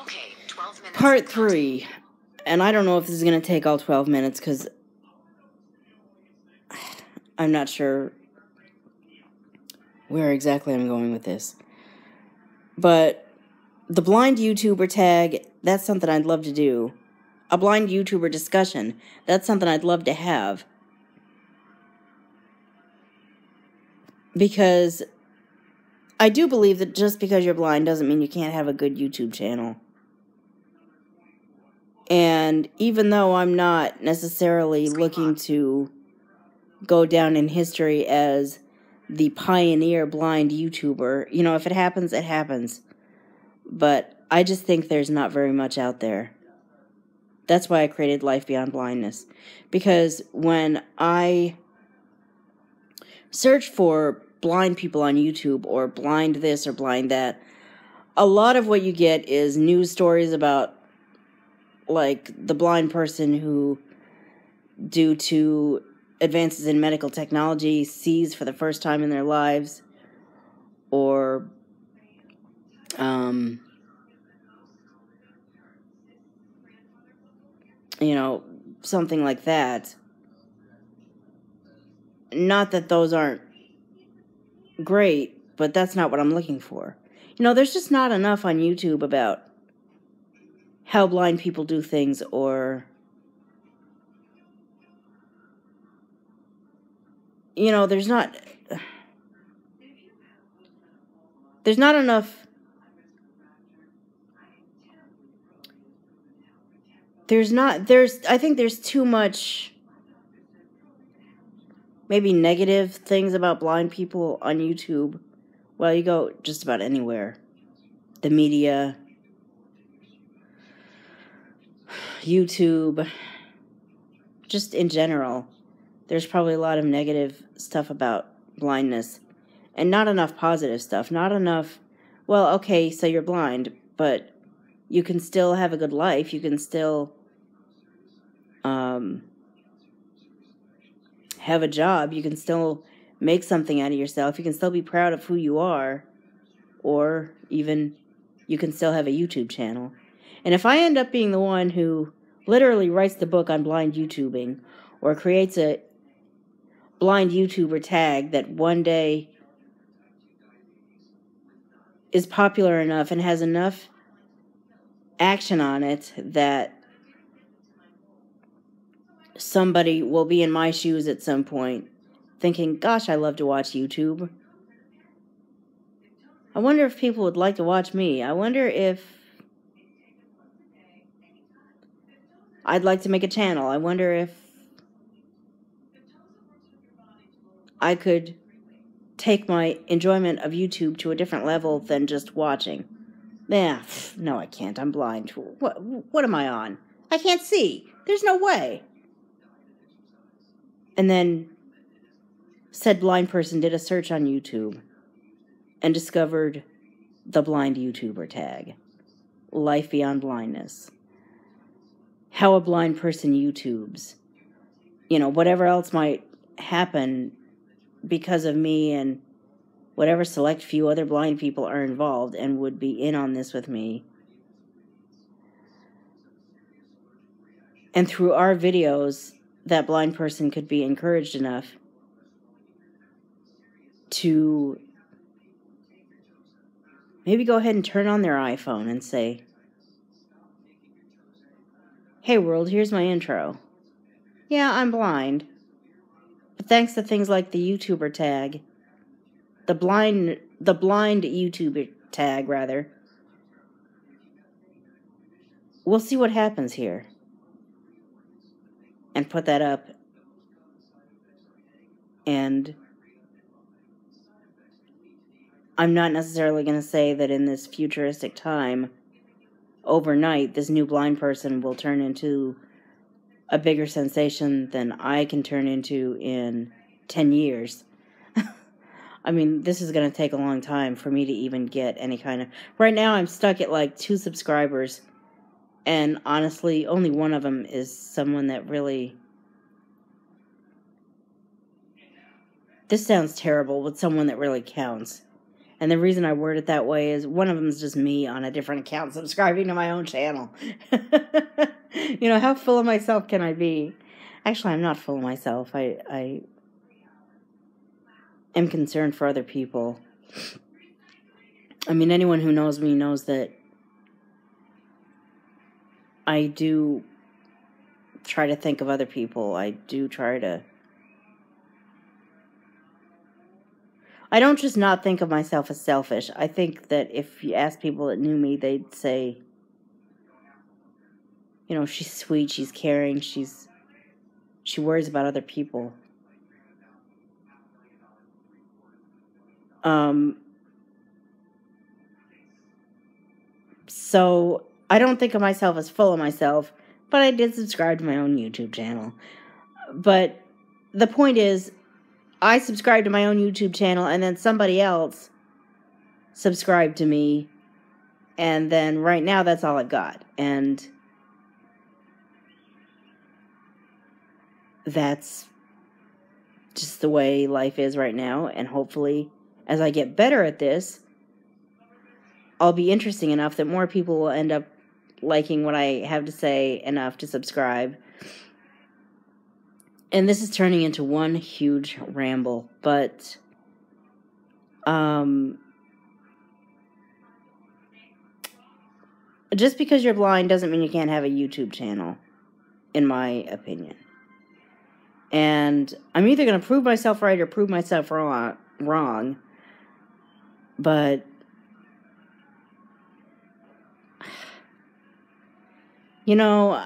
Okay, 12 minutes. Part 3. And I don't know if this is going to take all 12 minutes because I'm not sure where exactly I'm going with this. But the blind YouTuber tag, that's something I'd love to do. A blind YouTuber discussion, that's something I'd love to have. Because I do believe that just because you're blind doesn't mean you can't have a good YouTube channel. And even though I'm not necessarily looking to go down in history as the pioneer blind YouTuber, you know, if it happens, it happens. But I just think there's not very much out there. That's why I created Life Beyond Blindness. Because when I search for blind people on YouTube or blind this or blind that, a lot of what you get is news stories about like the blind person who, due to advances in medical technology, sees for the first time in their lives, or you know, something like that. Not that those aren't great, but that's not what I'm looking for. You know, there's just not enough on YouTube about how blind people do things, or, you know, there's not enough, I think there's too much, maybe negative things about blind people on YouTube. Well, you go just about anywhere. The media, YouTube, just in general, there's probably a lot of negative stuff about blindness, and not enough positive stuff. Not enough, well, okay, so you're blind, but you can still have a good life. You can still have a job. You can still make something out of yourself. You can still be proud of who you are, or even you can still have a YouTube channel. And if I end up being the one who literally writes the book on blind YouTubing, or creates a blind YouTuber tag that one day is popular enough and has enough action on it that somebody will be in my shoes at some point thinking, gosh, I love to watch YouTube. I wonder if people would like to watch me. I wonder if I'd like to make a channel. I wonder if I could take my enjoyment of YouTube to a different level than just watching. Nah, no, I can't. I'm blind. What am I on? I can't see. There's no way. And then said blind person did a search on YouTube and discovered the blind YouTuber tag. Life Beyond Blindness. How a blind person YouTubes. You know, whatever else might happen because of me, and whatever select few other blind people are involved and would be in on this with me. And through our videos, that blind person could be encouraged enough to maybe go ahead and turn on their iPhone and say, hey world, here's my intro. Yeah, I'm blind. But thanks to things like the YouTuber tag, the blind YouTuber tag, rather, we'll see what happens here. And put that up. And I'm not necessarily going to say that in this futuristic time, overnight, this new blind person will turn into a bigger sensation than I can turn into in 10 years. I mean, this is going to take a long time for me to even get any kind of... Right now, I'm stuck at like 2 subscribers. And honestly, only one of them is someone that really... This sounds terrible, but someone that really counts. And the reason I word it that way is one of them is just me on a different account subscribing to my own channel. You know, how full of myself can I be? Actually, I'm not full of myself. I am concerned for other people. I mean, anyone who knows me knows that I do try to think of other people. I do try to... I don't just not think of myself as selfish. I think that if you ask people that knew me, they'd say, you know, she's sweet, she's caring, she worries about other people. So I don't think of myself as full of myself, but I did subscribe to my own YouTube channel. But the point is, I subscribed to my own YouTube channel, and then somebody else subscribed to me, and then right now that's all I've got. And that's just the way life is right now, and hopefully, as I get better at this, I'll be interesting enough that more people will end up liking what I have to say enough to subscribe. And this is turning into one huge ramble, but just because you're blind doesn't mean you can't have a YouTube channel, in my opinion. And I'm either going to prove myself right or prove myself wrong. But you know,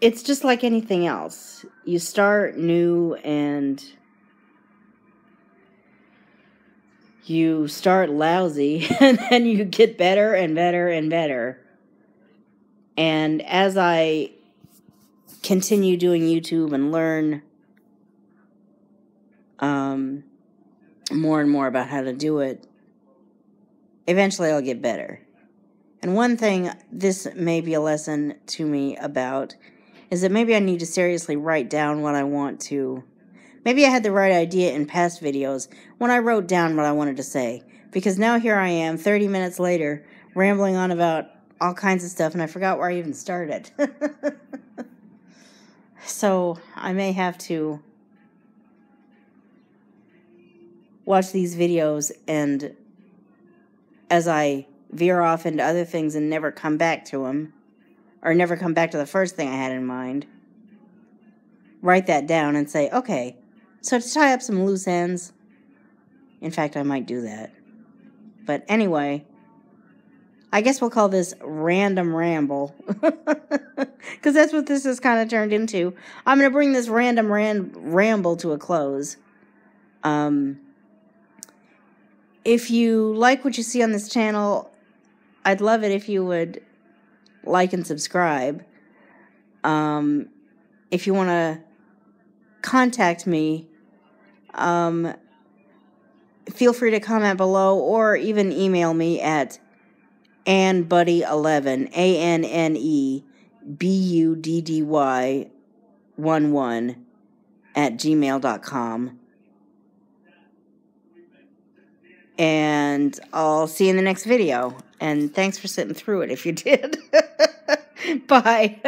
it's just like anything else. You start new and you start lousy, and then you get better and better and better. And as I continue doing YouTube and learn more and more about how to do it, eventually I'll get better. And one thing this may be a lesson to me about is that maybe I need to seriously write down what I want to. Maybe I had the right idea in past videos when I wrote down what I wanted to say. Because now here I am, 30 minutes later, rambling on about all kinds of stuff, and I forgot where I even started. So I may have to watch these videos, and as I veer off into other things and never come back to them, or never come back to the first thing I had in mind, write that down and say, okay, so to tie up some loose ends, in fact, I might do that. But anyway, I guess we'll call this Random Ramble, because that's what this has kind of turned into. I'm going to bring this Random Ramble to a close. If you like what you see on this channel, I'd love it if you would like and subscribe. If you want to contact me, feel free to comment below or even email me at AnneBuddy11, ANNEBUDDY11 @gmail.com. And I'll see you in the next video. And thanks for sitting through it if you did. Bye.